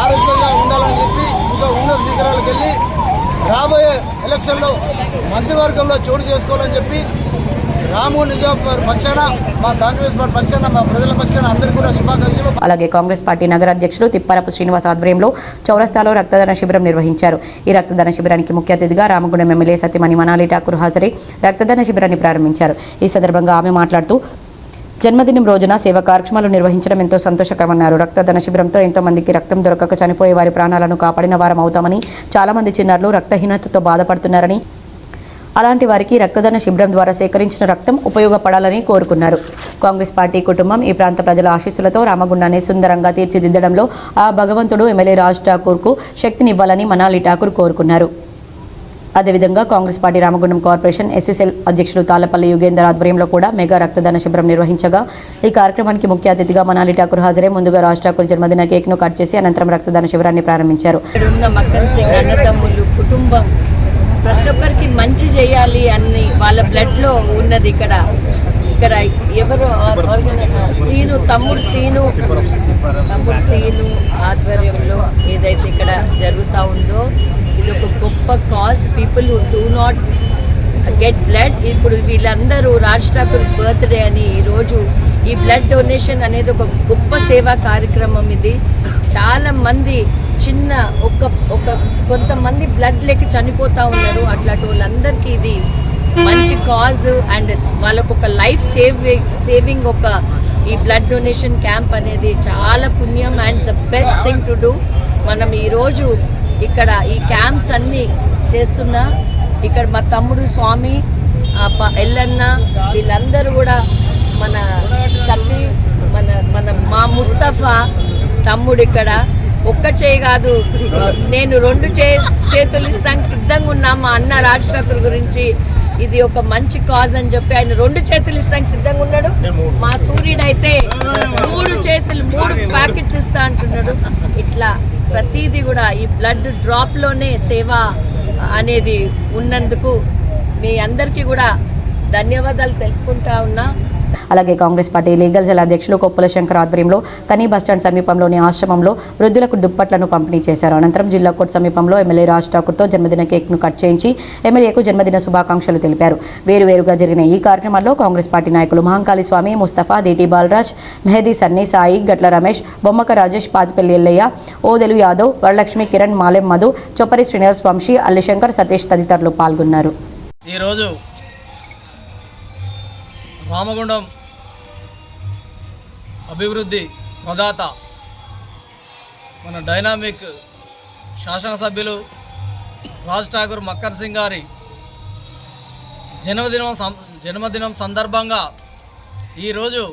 ఆరోగ్యంగా ఉండాలని చెప్పి ఇంకా ఉన్నత శిఖరాలకు వెళ్ళి రాబోయే ఎలక్షన్లో మంత్రివర్గంలో చోటు చేసుకోవాలని చెప్పి రామగుండం నియోజకవర్గ పక్షాన, మా కాంగ్రెస్ పార్టీ పక్షాన, మా ప్రజల పక్షాన అందరికీ కూడా శుభాకాంక్షలు. అలాగే కాంగ్రెస్ పార్టీ నగర అధ్యక్షులు తిప్పారపు శ్రీనివాస్ ఆధ్వర్యంలో చౌరస్తాలో రక్తదాన శిబిరం నిర్వహించారు. ఈ రక్తదాన శిబిరానికి ముఖ్య అతిథిగా రామగుండం ఎమ్మెల్యే సతీమణి మనాలి ఠాకూర్ హాజరై రక్తదాన శిబిరాన్ని ప్రారంభించారు. ఈ సందర్భంగా ఆమె మాట్లాడుతూ జన్మదినం రోజున సేవా కార్యక్రమాలు నిర్వహించడం ఎంతో సంతోషకరమన్నారు. రక్తదాన శిబిరంతో ఎంతో మందికి రక్తం దొరకక చనిపోయే వారి ప్రాణాలను కాపాడిన వారం అవుతామని, చాలా మంది చిన్నారులు రక్తహీనతతో బాధపడుతున్నారని, అలాంటి వారికి రక్తదాన శిబిరం ద్వారా సేకరించిన రక్తం ఉపయోగపడాలని కోరుకున్నారు. కాంగ్రెస్ పార్టీ కుటుంబం ఈ ప్రాంత ప్రజల ఆశీస్సులతో రామగుండాన్ని సుందరంగా తీర్చిదిద్దడంలో ఆ భగవంతుడు ఎమ్మెల్యే రాజ్ ఠాకూర్కు శక్తినివ్వాలని మనాలి ఠాకూర్ కోరుకున్నారు. అదేవిధంగా Congress party Ramagundam corporation SSL అధ్యక్షులు తాళ్లపల్లి యుగేందర్ ఆధ్వర్యంలో కూడా మెగా రక్తదాన శిబిరం నిర్వహించగా ఈ కార్యక్రమానికి ముఖ్య అతిథిగా మనాలి ఠాకూర్ హాజరై ముందుగా రాజ్ ఠాకూర్ జన్మదిన కేక్ను కట్ చేసి అనంతరం రక్తదాన శిబిరాన్ని ప్రారంభించారు. మక్కన్ సింగ్ అన్నదమ్ములు కుటుంబం ప్రతి ఒక్కరికి మంచి చేయాలి అని వాళ్ళ బ్లడ్లో ఉన్నది. ఇక్కడ ఎవరు సీను తమ్ముడు సీను ఆధ్వర్యంలో ఏదైతే ఇక్కడ జరుగుతూ ఉందో ఇది ఒక గొప్ప cause. People who do not get blood, ఇప్పుడు వీళ్ళందరూ రాజ్ ఠాకూర్ బర్త్డే అని ఈరోజు ఈ బ్లడ్ డొనేషన్ అనేది ఒక గొప్ప సేవా కార్యక్రమం. ఇది చాలామంది చిన్న కొంతమంది బ్లడ్ లేక చనిపోతూ ఉన్నారు. అట్లాంటి వాళ్ళందరికీ ఇది మంచి కాజ్ అండ్ వాళ్ళకు ఒక లైఫ్ సేవింగ్ ఒక ఈ బ్లడ్ డొనేషన్ క్యాంప్ అనేది చాలా పుణ్యం and the best thing to do. మనం ఈరోజు ఇక్కడ ఈ క్యాంప్స్ అన్నీ చేస్తున్నా ఇక్కడ మా తమ్ముడు స్వామి ఎల్లన్న వీళ్ళందరూ కూడా మన సత్తి మా ముస్తఫా తమ్ముడు ఇక్కడ ఒక్క చేయి కాదు, నేను 2 చేతులు ఇస్తానికి సిద్ధంగా ఉన్నా మా అన్న రాజ్ ఠాకూర్ గురించి. ఇది ఒక మంచి కాజ్ అని చెప్పి ఆయన 2 చేతులు ఇస్తానికి సిద్ధంగా ఉన్నాడు. మా సూర్యుడైతే 3 ప్యాకెట్స్ ఇస్తా అంటున్నాడు. ఇట్లా ప్రతిదీ కూడా ఈ బ్లడ్ డ్రాప్లోనే సేవ అనేది ఉన్నందుకు మీ అందరికీ కూడా ధన్యవాదాలు తెలుపుకుంటా ఉన్నా. అలాగే కాంగ్రెస్ పార్టీ లీగల్ సెల్ అధ్యక్షులు కొప్పుల శంకర్ ఆధ్వర్యంలో కనీ బస్టాండ్ సమీపంలోని ఆశ్రమంలో వృద్ధులకు దుప్పట్లను పంపిణీ చేశారు. అనంతరం జిల్లా కోర్టు సమీపంలో ఎమ్మెల్యే రాజ్ ఠాకూర్తో జన్మదిన కేక్ను కట్ చేయించి ఎమ్మెల్యేకు జన్మదిన శుభాకాంక్షలు తెలిపారు. వేరువేరుగా జరిగిన ఈ కార్యక్రమంలో కాంగ్రెస్ పార్టీ నాయకులు మహంకాళి స్వామి, ముస్తఫా, దీటి బాలరాజ్, మెహదీ సన్నీ, సాయి, గట్ల రమేష్, బొమ్మక రాజేష్, పాతిపల్లి ఎల్లయ్య, ఓదెలు యాదవ్, వరలక్ష్మి, కిరణ్, మాలెం మధు, చొప్పరి శ్రీనివాస్, వంశీ, అల్లిశంకర్, సతీష్ తదితరులు పాల్గొన్నారు. ఈరోజు రామగుండం అభివృద్ధి ప్రదాత మన డైనామిక్ శాసనసభ్యులు రాజ్ ఠాకూర్ మక్కన్ సింగ్ గారి జన్మదినం సందర్భంగా ఈరోజు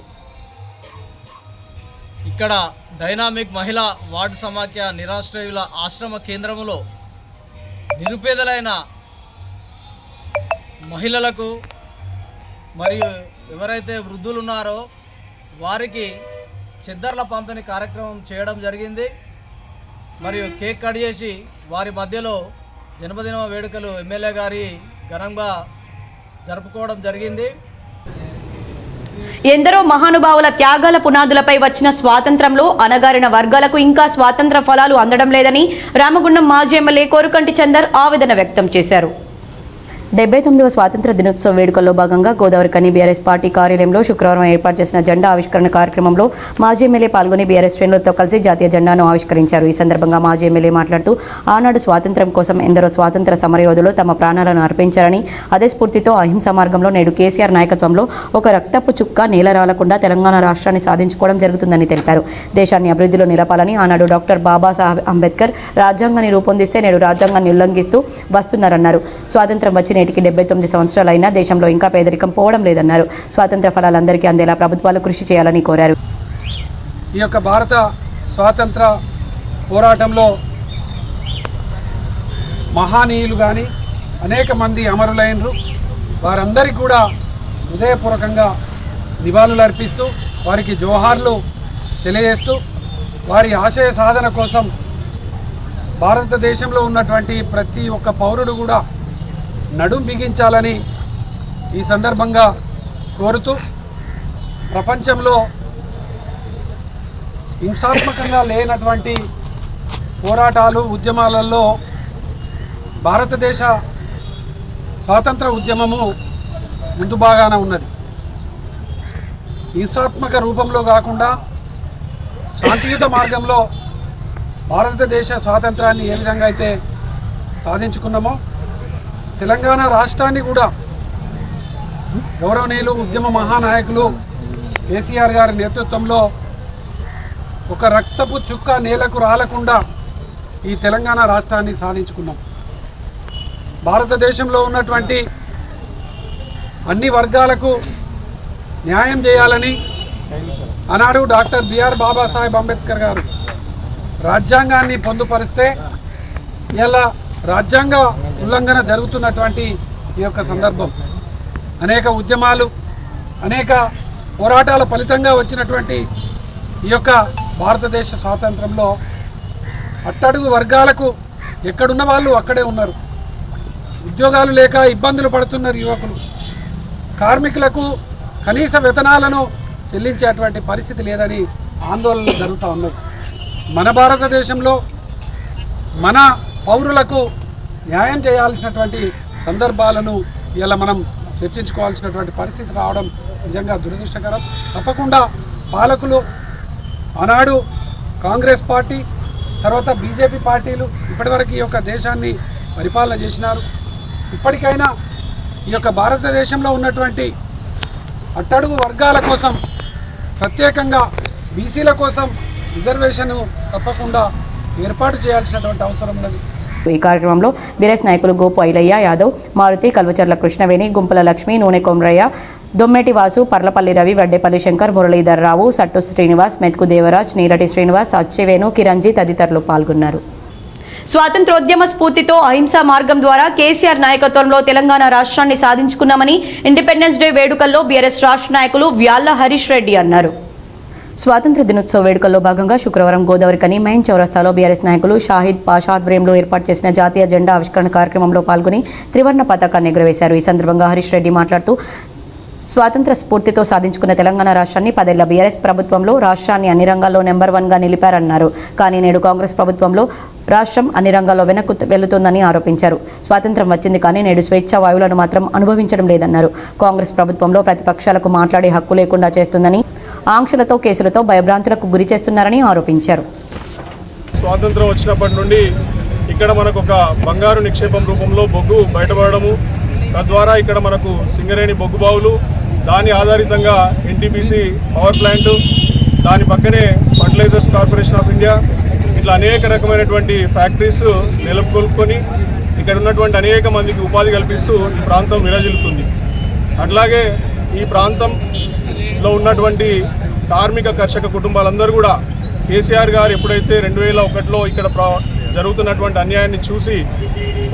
ఇక్కడ డైనామిక్ మహిళా వార్డు సమాఖ్య నిరాశ్రయుల ఆశ్రమ కేంద్రంలో నిరుపేదలైన మహిళలకు మరియు ఎవరైతే వృద్ధులు ఉన్నారో వారికి చెద్దర్ల పంపిణీ కార్యక్రమం చేయడం జరిగింది. మరియు కేక్ కట్ చేసి వారి మధ్యలో జన్మదిన వేడుకలు ఎమ్మెల్యే గారి ఘనంగా జరుపుకోవడం జరిగింది. ఎందరో మహానుభావుల త్యాగాల పునాదులపై వచ్చిన స్వాతంత్రంలో అణగారిన వర్గాలకు ఇంకా స్వాతంత్ర ఫలాలు అందడం లేదని రామగుండం మాజీ ఎమ్మెల్యే కోరుకంటి చందర్ ఆవేదన వ్యక్తం చేశారు. 79వ స్వాతంత్ర దినోత్సవ వేడుకల్లో భాగంగా గోదావరి కని బీఆర్ఎస్ పార్టీ కార్యాలయంలో శుక్రవారం ఏర్పాటు చేసిన జెండా ఆవిష్కరణ కార్యక్రమంలో మాజీ ఎమ్మెల్యే పాల్గొని బీఆర్ఎస్ శ్రేణులతో కలిసి జాతీయ జెండాను ఆవిష్కరించారు. ఈ సందర్భంగా మాజీ ఎమ్మెల్యే మాట్లాడుతూ ఆనాడు స్వాతంత్ర్యం కోసం ఎందరో స్వాతంత్ర సమరయోధులు తమ ప్రాణాలను అర్పించారని, అదే స్ఫూర్తితో అహింసా మార్గంలో నేడు కేసీఆర్ నాయకత్వంలో ఒక రక్తపు చుక్క నేలరాలకుండా తెలంగాణ రాష్ట్రాన్ని సాధించుకోవడం జరుగుతుందని తెలిపారు. దేశాన్ని అభివృద్ధిలో నిలపాలని ఆనాడు డాక్టర్ బాబాసాహెబ్ అంబేద్కర్ రాజ్యాంగాన్ని రూపొందిస్తే నేడు రాజ్యాంగాన్ని ఉల్లంఘిస్తూ వస్తున్నారన్నారు. స్వాతంత్ర్యం వచ్చి నేటికి 79 సంవత్సరాలైనా దేశంలో ఇంకా పేదరికం పోవడం లేదన్నారు. స్వాతంత్ర ఫలాలందరికీ అందేలా ప్రభుత్వాలు కృషి చేయాలని కోరారు. ఈ యొక్క భారత స్వాతంత్ర పోరాటంలో మహానీయులు కానీ అనేక మంది అమరులైనరు. వారందరికీ కూడా హృదయపూర్వకంగా నివాళులు అర్పిస్తూ వారికి జోహార్లు తెలియజేస్తూ వారి ఆశయ సాధన కోసం భారతదేశంలో ఉన్నటువంటి ప్రతి ఒక్క పౌరుడు కూడా నడుం బిగించాలని ఈ సందర్భంగా కోరుతూ ప్రపంచంలో హింసాత్మకంగా లేనటువంటి పోరాటాలు ఉద్యమాలలో భారతదేశ స్వాతంత్ర ఉద్యమము ముందు భాగాన ఉన్నది. హింసాత్మక రూపంలో కాకుండా శాంతియుత మార్గంలో భారతదేశ స్వాతంత్రాన్ని ఏ విధంగా అయితే సాధించుకున్నామో తెలంగాణ రాష్ట్రాన్ని కూడా గౌరవనీయులు ఉద్యమ మహానాయకులు కేసీఆర్ గారి నేతృత్వంలో ఒక రక్తపు చుక్క నేలకు రాలకుండా ఈ తెలంగాణ రాష్ట్రాన్ని సాధించుకున్నాం. భారతదేశంలో ఉన్నటువంటి అన్ని వర్గాలకు న్యాయం చేయాలని ఆనాడు డాక్టర్ బిఆర్ బాబాసాహెబ్ అంబేద్కర్ గారు రాజ్యాంగాన్ని పొందుపరిస్తే ఇలా రాజ్యాంగ ఉల్లంఘన జరుగుతున్నటువంటి ఈ యొక్క సందర్భం అనేక ఉద్యమాలు అనేక పోరాటాల ఫలితంగా వచ్చినటువంటి ఈ యొక్క భారతదేశ స్వాతంత్రంలో అట్టడుగు వర్గాలకు ఎక్కడున్న వాళ్ళు అక్కడే ఉన్నారు. ఉద్యోగాలు లేక ఇబ్బందులు పడుతున్నారు యువకులు. కార్మికులకు కనీస వేతనాలను చెల్లించేటువంటి పరిస్థితి లేదని ఆందోళనలు జరుగుతూ ఉన్నాయి. మన భారతదేశంలో మన పౌరులకు న్యాయం చేయాల్సినటువంటి సందర్భాలను ఇలా మనం చర్చించుకోవాల్సినటువంటి పరిస్థితి రావడం నిజంగా దురదృష్టకరం. తప్పకుండా పాలకులు ఆనాడు కాంగ్రెస్ పార్టీ తర్వాత బీజేపీ పార్టీలు ఇప్పటివరకు ఈ యొక్క దేశాన్ని పరిపాలన చేసినారు. ఇప్పటికైనా ఈ యొక్క భారతదేశంలో ఉన్నటువంటి అట్టడుగు వర్గాల కోసం ప్రత్యేకంగా బీసీల కోసం రిజర్వేషన్ తప్పకుండా ఏర్పాటు చేయాల్సినటువంటి అవసరం ఉన్నది. ఈ కార్యక్రమంలో బీఆర్ఎస్ నాయకులు గోపు ఐలయ్య యాదవ్, మారుతి, కల్వచర్ల కృష్ణవేణి, గుంపుల లక్ష్మి, నూనె కొమరయ్య, దొమ్మెటి వాసు, పర్లపల్లి రవి, వడ్డేపల్లి శంకర్, మురళీధర్ రావు, సట్టు శ్రీనివాస్, మెతుకు దేవరాజ్, నీరటి శ్రీనివాస్, అచ్చెవేణు, కిరంజీ తదితరులు పాల్గొన్నారు. స్వాతంత్రోద్యమ స్ఫూర్తితో అహింసా మార్గం ద్వారా కేసీఆర్ నాయకత్వంలో తెలంగాణ రాష్ట్రాన్ని సాధించుకున్నామని ఇండిపెండెన్స్ డే వేడుకల్లో బీఆర్ఎస్ రాష్ట్ర నాయకులు వ్యాళ్ల హరీష్ రెడ్డి అన్నారు. స్వాతంత్ర దినోత్సవ వేడుకల్లో భాగంగా శుక్రవారం గోదావరికని మెయిన్ చౌరస్తాలో బీఆర్ఎస్ నాయకులు షాహిద్ పాషా ఆధ్వర్యంలో ఏర్పాటు చేసిన జాతీయ జెండా ఆవిష్కరణ కార్యక్రమంలో పాల్గొని త్రివర్ణ పతాకాన్ని ఎగురవేశారు. ఈ సందర్భంగా హరీష్ రెడ్డి మాట్లాడుతూ స్వాతంత్ర స్ఫూర్తితో సాధించుకున్న తెలంగాణ రాష్ట్రాన్ని 10 ఏళ్ల బీఆర్ఎస్ ప్రభుత్వంలో రాష్ట్రాన్ని అన్ని రంగాల్లో నెంబర్ 1గా నిలిపారన్నారు. కానీ నేడు కాంగ్రెస్ ప్రభుత్వంలో రాష్ట్రం అన్ని రంగాల్లో వెనక్కు వెళుతోందని ఆరోపించారు. స్వాతంత్రం వచ్చింది కానీ నేడు స్వేచ్ఛా వాయువులను మాత్రం అనుభవించడం లేదన్నారు. కాంగ్రెస్ ప్రభుత్వంలో ప్రతిపక్షాలకు మాట్లాడే హక్కు లేకుండా చేస్తుందని, ఆంక్షలతో కేసులతో భయభ్రాంతులకు గురి చేస్తున్నారని ఆరోపించారు. స్వాతంత్రం వచ్చినప్పటి నుండి ఇక్కడ మనకు ఒక బంగారు నిక్షేపం రూపంలో బొగ్గు బయటపడము, తద్వారా ఇక్కడ మనకు సింగరేణి బొగ్గు బావులు, దాని ఆధారితంగా ఎన్టీపీసీ పవర్ ప్లాంట్, దాని పక్కనే ఫర్టిలైజర్స్ కార్పొరేషన్ ఆఫ్ ఇండియా, ఇట్లా అనేక రకమైనటువంటి ఫ్యాక్టరీస్ నెలకొల్పుకొని ఇక్కడ ఉన్నటువంటి అనేక మందికి ఉపాధి కల్పిస్తూ ఈ ప్రాంతం విరజిల్లుతుంది. అట్లాగే ఈ ప్రాంతంలో ఉన్నటువంటి కార్మిక కర్షక కుటుంబాలందరూ కూడా కేసీఆర్ గారు ఎప్పుడైతే 2001లో ఇక్కడ జరుగుతున్నటువంటి అన్యాయాన్ని చూసి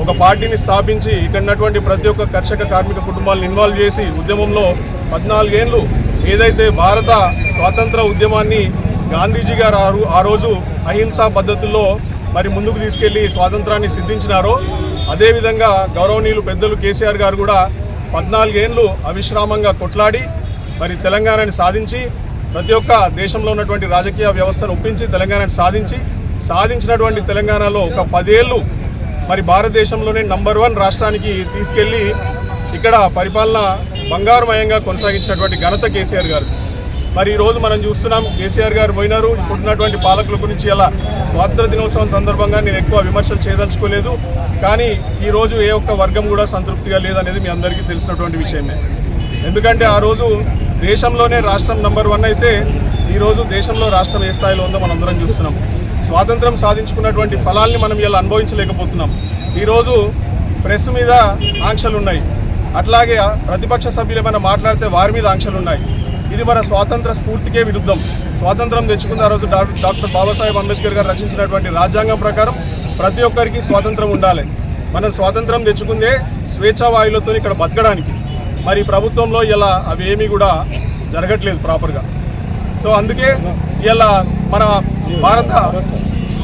ఒక పార్టీని స్థాపించి ఇక్కడ ఉన్నటువంటి ప్రతి ఒక్క కర్షక కార్మిక కుటుంబాలను ఇన్వాల్వ్ చేసి ఉద్యమంలో 14 ఏళ్ళు ఏదైతే భారత స్వాతంత్ర ఉద్యమాన్ని గాంధీజీ గారు ఆ రోజు అహింసా పద్ధతుల్లో మరి ముందుకు తీసుకెళ్లి స్వాతంత్రాన్ని సిద్ధించినారో, అదేవిధంగా గౌరవనీయులు పెద్దలు కేసీఆర్ గారు కూడా 14 ఏళ్ళు అవిశ్రామంగా కొట్లాడి మరి తెలంగాణని సాధించి ప్రతి ఒక్క దేశంలో ఉన్నటువంటి రాజకీయ వ్యవస్థను ఒప్పించి తెలంగాణని సాధించినటువంటి తెలంగాణలో ఒక 10 ఏళ్ళు మరి భారతదేశంలోనే నంబర్ 1 రాష్ట్రానికి తీసుకెళ్లి ఇక్కడ పరిపాలన బంగారుమయంగా కొనసాగించినటువంటి ఘనత కేసీఆర్ గారు. మరి ఈరోజు మనం చూస్తున్నాం, కేసీఆర్ గారు పోయినారు. ఇప్పుడున్నటువంటి పాలకుల గురించి అలా స్వాతంత్ర దినోత్సవం సందర్భంగా నేను ఎక్కువ విమర్శలు చేయదలుచుకోలేదు. కానీ ఈరోజు ఏ ఒక్క వర్గం కూడా సంతృప్తిగా లేదనేది మీ అందరికీ తెలిసినటువంటి విషయమే. ఎందుకంటే ఆ రోజు దేశంలోనే రాష్ట్రం నంబర్ 1 అయితే ఈరోజు దేశంలో రాష్ట్రం ఏ స్థాయిలో ఉందో మనం అందరం చూస్తున్నాం. స్వాతంత్రం సాధించుకున్నటువంటి ఫలాల్ని మనం ఇలా అనుభవించలేకపోతున్నాం. ఈరోజు ప్రెస్ మీద ఆంక్షలు ఉన్నాయి, అట్లాగే ప్రతిపక్ష సభ్యులు ఏమైనా మాట్లాడితే వారి మీద ఆంక్షలు ఉన్నాయి. ఇది మన స్వాతంత్ర స్ఫూర్తికే విరుద్ధం. స్వాతంత్రం తెచ్చుకున్న ఆ రోజు డాక్టర్ బాబాసాహెబ్ అంబేద్కర్ గారు రచించినటువంటి రాజ్యాంగం ప్రకారం ప్రతి ఒక్కరికి స్వాతంత్రం ఉండాలి. మనం స్వాతంత్రం తెచ్చుకుందే స్వేచ్ఛా వాయువులతో ఇక్కడ బతకడానికి. మరి ప్రభుత్వంలో ఇలా అవి ఏమీ కూడా జరగట్లేదు ప్రాపర్గా. సో అందుకే ఇలా మన భారత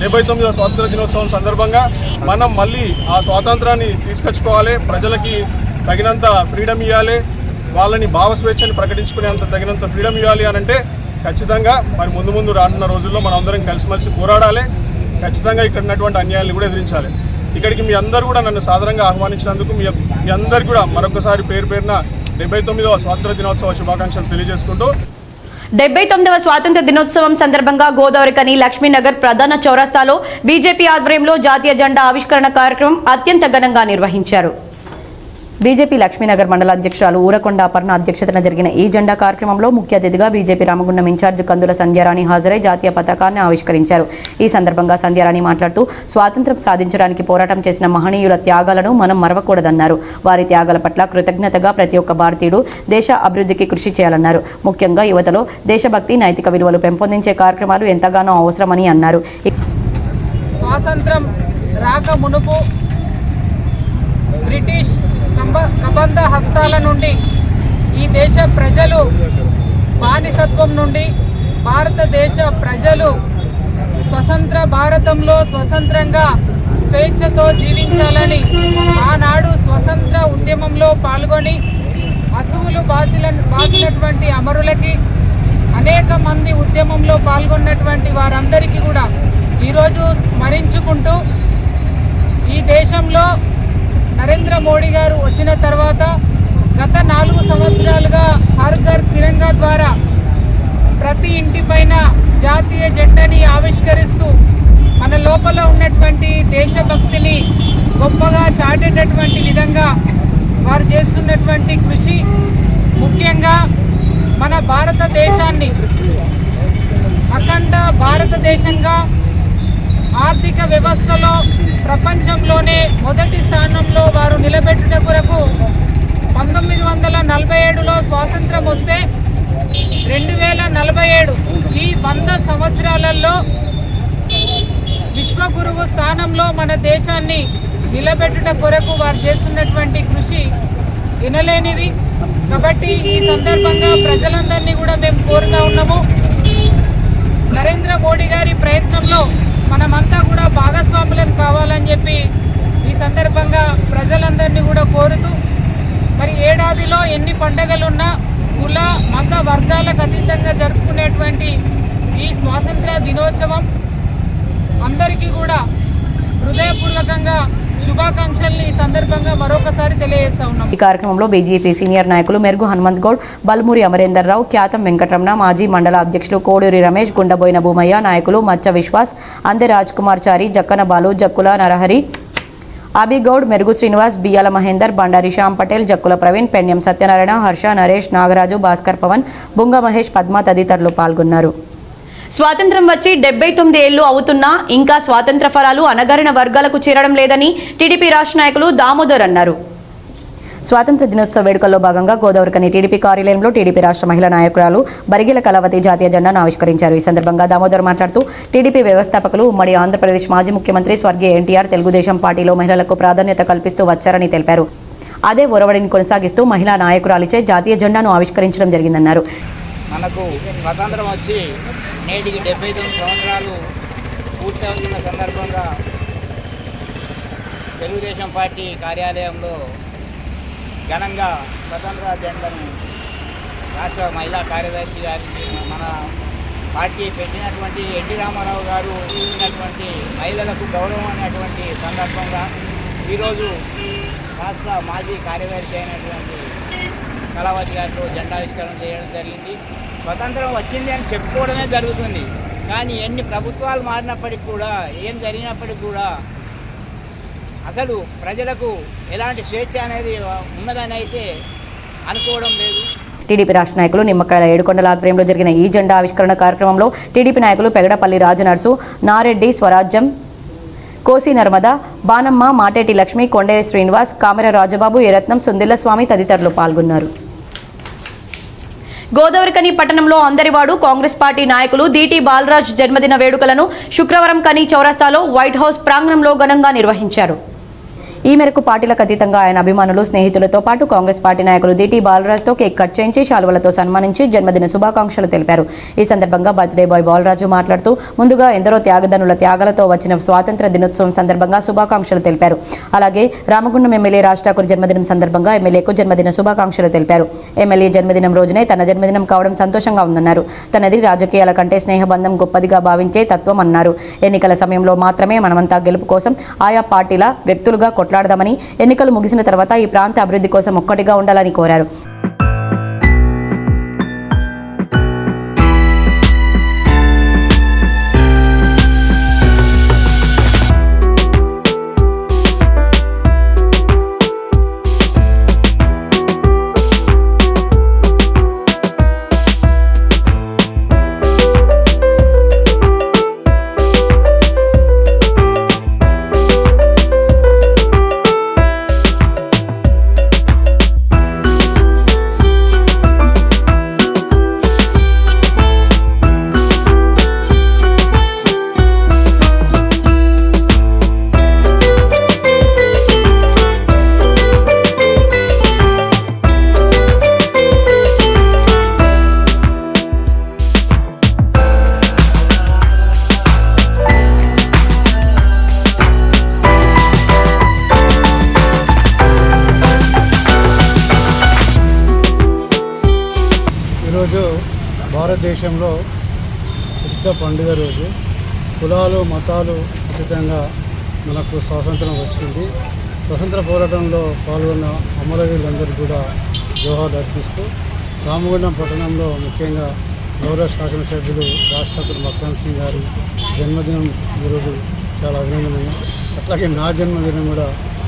79వ స్వాతంత్ర దినోత్సవం సందర్భంగా మనం మళ్ళీ ఆ స్వాతంత్రాన్ని తీసుకొచ్చుకోవాలి. ప్రజలకి తగినంత ఫ్రీడమ్ ఇవ్వాలి, వాళ్ళని భావస్వేచ్ఛని ప్రకటించుకునేంత తగినంత ఫ్రీడమ్ ఇవ్వాలి అని అంటే ఖచ్చితంగా మరి ముందు రానున్న రోజుల్లో మనం అందరం కలిసిమెలిసి పోరాడాలి. ఖచ్చితంగా ఇక్కడ ఉన్నటువంటి అన్యాయాన్ని కూడా ఎదిరించాలి. ఇక్కడికి మీ అందరూ కూడా నన్ను సాదరంగా ఆహ్వానించినందుకు మీ అందరికీ కూడా మరొకసారి పేరున 79వ స్వాతంత్ర దినోత్సవ శుభాకాంక్షలు తెలియజేసుకుంటూ 79వ స్వాతంత్ర దినోత్సవం సందర్భంగా గోదావరికని లక్ష్మీనగర్ ప్రధాన చౌరస్తాలో బీజేపీ ఆధ్వర్యంలో జాతీయ జెండా ఆవిష్కరణ కార్యక్రమం అత్యంత ఘనంగా నిర్వహించారు. బీజేపీ లక్ష్మీనగర్ మండల అధ్యక్షురాలు ఊరకొండ అపర్ణ అధ్యక్షతన జరిగిన ఈ జెండా కార్యక్రమంలో ముఖ్య అతిథిగా బీజేపీ రామగుండం ఇన్ఛార్జ్ కందుల సంధ్యారాణి హాజరై జాతీయ పతాకాన్ని ఆవిష్కరించారు. ఈ సందర్భంగా సంధ్యారాణి మాట్లాడుతూ స్వాతంత్ర్యం సాధించడానికి పోరాటం చేసిన మహనీయుల త్యాగాలను మనం మరవకూడదన్నారు. వారి త్యాగాల పట్ల కృతజ్ఞతగా ప్రతి ఒక్క భారతీయుడు దేశ అభివృద్ధికి కృషి చేయాలన్నారు. ముఖ్యంగా యువతలో దేశభక్తి, నైతిక విలువలు పెంపొందించే కార్యక్రమాలు ఎంతగానో అవసరమని అన్నారు. స్వాతంత్రం రాక మునుపు బ్రిటిష్ కబంధ హస్తాల నుండి ఈ దేశ ప్రజలు బానిసత్వం నుండి భారతదేశ ప్రజలు స్వతంత్ర భారతంలో స్వతంత్రంగా స్వేచ్ఛతో జీవించాలని ఆనాడు స్వతంత్ర ఉద్యమంలో పాల్గొని అసువులు బాసినటువంటి అమరులకి, అనేక మంది ఉద్యమంలో పాల్గొన్నటువంటి వారందరికీ కూడా ఈరోజు స్మరించుకుంటూ ఈ దేశంలో నరేంద్ర మోడీ గారు వచ్చిన తర్వాత గత 4 సంవత్సరాలుగా హర్ ఘర్ తిరంగా ద్వారా ప్రతి ఇంటిపైన జాతీయ జెండాని ఆవిష్కరిస్తూ మన లోపల ఉన్నటువంటి దేశభక్తిని గొప్పగా చాటేటటువంటి విధంగా వారు చేస్తున్నటువంటి కృషి, ముఖ్యంగా మన భారతదేశాన్ని అఖండ భారతదేశంగా ఆర్థిక వ్యవస్థలో ప్రపంచంలోనే మొదటి స్థానంలో వారు నిలబెట్టుట కొరకు 1947లో స్వాతంత్రం వస్తే 2047 ఈ 100 సంవత్సరాలలో విశ్వగురువు స్థానంలో మన దేశాన్ని నిలబెట్టుట కొరకు వారు చేస్తున్నటువంటి కృషి వినలేనిది. కాబట్టి ఈ సందర్భంగా ప్రజలందరినీ కూడా మేము కోరుతా ఉన్నాము, నరేంద్ర మోడీ గారి ప్రయత్నంలో మనమంతా కూడా భాగస్వాములను కావాలని చెప్పి ఈ సందర్భంగా ప్రజలందరినీ కూడా కోరుతూ, మరి ఏడాదిలో ఎన్ని పండుగలున్నా కుల మత వర్గాలకు అతీతంగా జరుపుకునేటువంటి ఈ స్వాతంత్ర దినోత్సవం అందరికీ కూడా హృదయపూర్వకంగా శుభాకాంక్షల్ని ఈ సందర్భంగా మరొకసారి తెలియజేస్తా ఉన్నాం. ఈ కార్యక్రమంలో బీజేపీ సీనియర్ నాయకులు మెరుగు హనుమంత్ గౌడ్, బల్మూరి అమరేందర్ రావు, ఖ్యాతం వెంకటరమణ, మాజీ మండల అధ్యక్షులు కోడూరి రమేష్, గుండబోయిన భూమయ్య, నాయకులు మచ్చ విశ్వాస్, అందే రాజ్ కుమార్ చారి, జక్కన బాలు, జక్కుల నరహరి, అబిగౌడ్, మెరుగు శ్రీనివాస్, బియ్యాల మహేందర్, బండారి శ్యామ్ పటేల్, జక్కుల ప్రవీణ్, పెన్యం సత్యనారాయణ, హర్ష, నరేష్, నాగరాజు, భాస్కర్ పవన్, బుంగ మహేష్, పద్మ తదితరులు పాల్గొన్నారు. స్వాతంత్రం వచ్చి 79 ఏళ్లు అవుతున్నా ఇంకా స్వాతంత్ర ఫలాలు అణగారిన వర్గాలకు చేరడం లేదని టీడీపీ రాష్ట్ర నాయకులు దామోదర్ అన్నారు. స్వాతంత్ర దినోత్సవ వేడుకల్లో భాగంగా గోదావరికని టీడీపీ కార్యాలయంలో టీడీపీ రాష్ట్ర మహిళా నాయకురాలు బరిగిల కళావతి జాతీయ జెండాను ఆవిష్కరించారు. ఈ సందర్భంగా దామోదర్ మాట్లాడుతూ టీడీపీ వ్యవస్థాపకులు ఉమ్మడి ఆంధ్రప్రదేశ్ మాజీ ముఖ్యమంత్రి స్వర్గీయ ఎన్టీఆర్ తెలుగుదేశం పార్టీలో మహిళలకు ప్రాధాన్యత కల్పిస్తూ వచ్చారని తెలిపారు. అదే ఒరవడిని కొనసాగిస్తూ మహిళా నాయకురాలిచే జాతీయ జెండాను ఆవిష్కరించడం జరిగిందన్నారు. మనకు స్వతంత్రం వచ్చి నేటికి 79 సంవత్సరాలు పూర్తి అవుతున్న సందర్భంగా తెలుగుదేశం పార్టీ కార్యాలయంలో ఘనంగా స్వతంత్ర జెండాను రాష్ట్ర మహిళా కార్యదర్శి గారికి మన పార్టీ పెట్టినటువంటి ఎన్టీ రామారావు గారు ఇచ్చినటువంటి మహిళలకు గౌరవం అనేటువంటి సందర్భంగా ఈరోజు రాష్ట్ర మాజీ కార్యదర్శి అయినటువంటి కళావతి గారితో జెండావిష్కరణ చేయడం జరిగింది. స్వతంత్రం వచ్చింది అని చెప్పుకోవడమే జరుగుతుంది, కానీ ఎన్ని ప్రభుత్వాలు మారినప్పటికీ కూడా, ఏం జరిగినప్పటికీ కూడా అసలు ప్రజలకు ఎలాంటి స్వేచ్ఛ అనేది ఉన్నదని అయితే అనుకోవడం లేదు. టీడీపీ రాష్ట్ర నాయకులు నిమ్మకాయల ఏడుకొండల ఆధ్వర్యంలో జరిగిన ఈ జెండా ఆవిష్కరణ కార్యక్రమంలో టీడీపీ నాయకులు పెగడపల్లి రాజనర్సు, నారెడ్డి, స్వరాజ్యం, కోసి నర్మద, బానమ్మ, మాటేటి లక్ష్మి, కొండేరి శ్రీనివాస్, కామెర రాజబాబు, ఎరత్నం, సుందిల్ల స్వామి తదితరులు పాల్గొన్నారు. గోదావరికని పట్టణంలో అందరివాడు కాంగ్రెస్ పార్టీ నాయకులు దీటి బాలరాజ్ జన్మదిన వేడుకలను శుక్రవారం కని చౌరస్తాలో వైట్ హౌస్ ప్రాంగణంలో ఘనంగా నిర్వహించారు. ఈ మేరకు పార్టీలకు అతీతంగా ఆయన అభిమానులు, స్నేహితులతో పాటు కాంగ్రెస్ పార్టీ నాయకులు దీటి బాలరాజ్తో కేక్ కట్ చేయించి శాలువలతో సన్మానించి జన్మదిన శుభాకాంక్షలు తెలిపారు. ఈ సందర్భంగా బర్త్డే బాయ్ బాలరాజు మాట్లాడుతూ ముందుగా ఎందరో త్యాగదనుల త్యాగాలతో వచ్చిన స్వాతంత్ర దినోత్సవం సందర్భంగా శుభాకాంక్షలు తెలిపారు. అలాగే రామగుండం ఎమ్మెల్యే రాజ్ ఠాకూర్ జన్మదినం సందర్భంగా ఎమ్మెల్యేకు జన్మదిన శుభాకాంక్షలు తెలిపారు. ఎమ్మెల్యే జన్మదినం రోజునే తన జన్మదినం కావడం సంతోషంగా ఉందన్నారు. తనది రాజకీయాల కంటే స్నేహబంధం గొప్పదిగా భావించే తత్వం అన్నారు. ఎన్నికల సమయంలో మాత్రమే మనమంతా గెలుపు కోసం ఆయా పార్టీల వ్యక్తులుగా కొట్లాడదామని, ఎన్నికలు ముగిసిన తర్వాత ఈ ప్రాంత అభివృద్ధి కోసం ఒక్కటిగా ఉండాలని కోరారు. భారతదేశంలో పెద్ద పండుగ రోజు. కులాలు మతాలు అతీతంగా మనకు స్వాతంత్రం వచ్చింది. స్వతంత్ర పోరాటంలో పాల్గొన్న అమరవీరులందరికీ కూడా జోహార్లు అర్పిస్తూ రామగుండం పట్టణంలో ముఖ్యంగా గౌరవ శాసనసభ్యులు రాష్ట్రపతి మక్కాన్ సింగ్ గారి జన్మదినం ఈరోజు చాలా అభినందనీయం. అట్లాగే నా జన్మదినం కూడా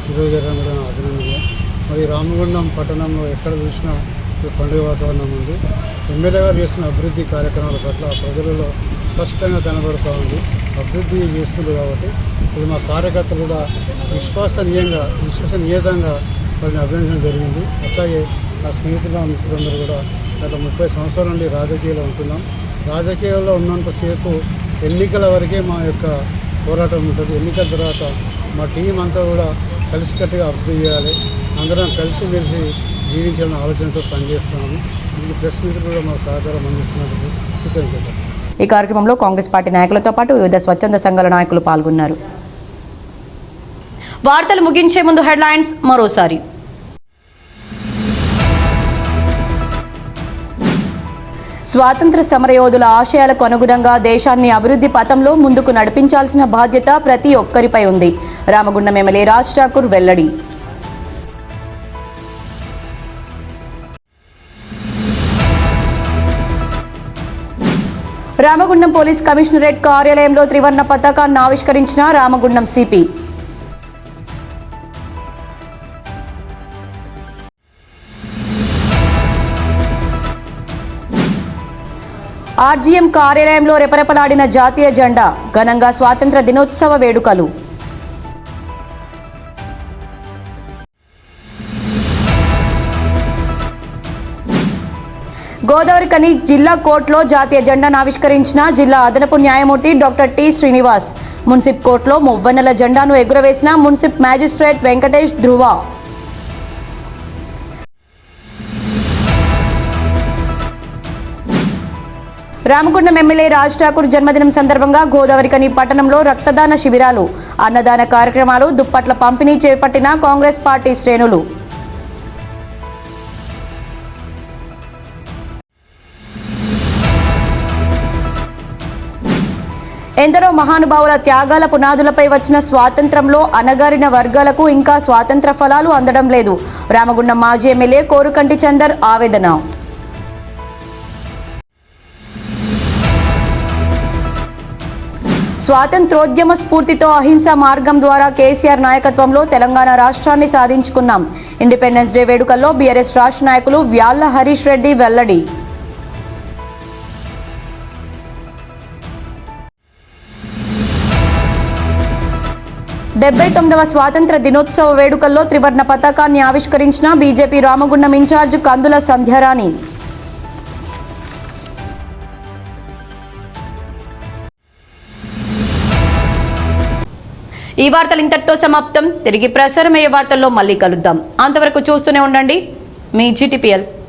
ఈరోజు జరగడం కూడా అభినందనీయం. మరి రామగుండం పట్టణంలో ఎక్కడ చూసినా పండుగ వాతావరణం ఉంది. ఎమ్మెల్యే గారు చేస్తున్న అభివృద్ధి కార్యక్రమాల పట్ల ప్రజలలో స్పష్టంగా కనబడుతూ ఉంది. అభివృద్ధి చేస్తుంది కాబట్టి ఇది మా కార్యకర్తలు కూడా విశ్వసనీయంగా వారిని అభినందించడం జరిగింది. అట్లాగే నా స్నేహితుల మిత్రులందరూ కూడా గత 30 సంవత్సరాల నుండి రాజకీయాల్లో ఉంటున్నాం. రాజకీయాల్లో ఉన్నంతసేపు ఎన్నికల వరకే మా యొక్క పోరాటం ఉంటుంది. ఎన్నికల తర్వాత మా టీం అంతా కూడా కలిసికట్టుగా అభివృద్ధి చేయాలి, అందరం కలిసిమెలిసి జీవించాలన్న ఆలోచనతో పనిచేస్తున్నాము. దీనికి ప్రెస్ మిత్రులు కూడా మా సహకారం అందిస్తున్నందుకు కృతజ్ఞతలు. ఈ కార్యక్రమంలో కాంగ్రెస్ పార్టీ నాయకులతో పాటు వివిధ స్వచ్ఛంద సంఘాల నాయకులు పాల్గొన్నారు. వార్తలు ముగించే ముందు హెడ్లైన్స్ మరోసారి. స్వాతంత్ర సమరయోధుల ఆశయాలకు అనుగుణంగా దేశాన్ని అభివృద్ధి పథంలో ముందుకు నడిపించాల్సిన బాధ్యత ప్రతి ఒక్కరిపై ఉంది. రామగుండం ఎమ్మెల్యే రాజ్ ఠాకూర్ వెల్లడి. రామగుండం పోలీస్ కమిషనరేట్ కార్యాలయంలో త్రివర్ణ పతాకాన్ని ఆవిష్కరించిన రామగుండం సిపి. ఆర్జీఎం కార్యాలయంలో రెపరెపలాడిన జాతీయ జెండా. ఘనంగా స్వాతంత్ర దినోత్సవ వేడుకలు. గోదావరికని జిల్లా కోర్టులో జాతీయ జెండాను ఆవిష్కరించిన జిల్లా అదనపు న్యాయమూర్తి డాక్టర్ టి శ్రీనివాస్. మున్సిప్ కోర్టులో మువ్వన్నెల జెండాను ఎగురవేసిన మున్సిప్ మ్యాజిస్ట్రేట్ వెంకటేష్ ధ్రువ. రామగుండం ఎమ్మెల్యే రాజ్ ఠాకూర్ జన్మదినం సందర్భంగా గోదావరికని పట్టణంలో రక్తదాన శిబిరాలు, అన్నదాన కార్యక్రమాలు, దుప్పట్ల పంపిణీ చేపట్టిన కాంగ్రెస్ పార్టీ శ్రేణులు. ఎందరో మహానుభావుల త్యాగాల పునాదులపై వచ్చిన స్వాతంత్రంలో అణగారిన వర్గాలకు ఇంకా స్వాతంత్ర ఫలాలు అందడం లేదు. రామగుండం మాజీ ఎమ్మెల్యే కోరుకంటి చందర్ ఆవేదన. స్వాతంత్రోద్యమ స్ఫూర్తితో అహింసా మార్గం ద్వారా కేసీఆర్ నాయకత్వంలో తెలంగాణ రాష్ట్రాన్ని సాధించుకున్నాం. ఇండిపెండెన్స్ డే వేడుకల్లో బీఆర్ఎస్ రాష్ట్ర నాయకులు వ్యాళ్ల హరీష్ రెడ్డి వెల్లడి. 79వ స్వాతంత్ర దినోత్సవ వేడుకల్లో త్రివర్ణ పతాకాన్ని ఆవిష్కరించిన బీజేపీ రామగుండం ఇన్ఛార్జ్ కందుల సంధ్యారాణి. ఈ వార్తలు ఇంతటితో సమాప్తం. తిరిగి ప్రసారమయ్యే వార్తల్లో మళ్ళీ కలుద్దాం. అంతవరకు చూస్తూనే ఉండండి మీ GTPL.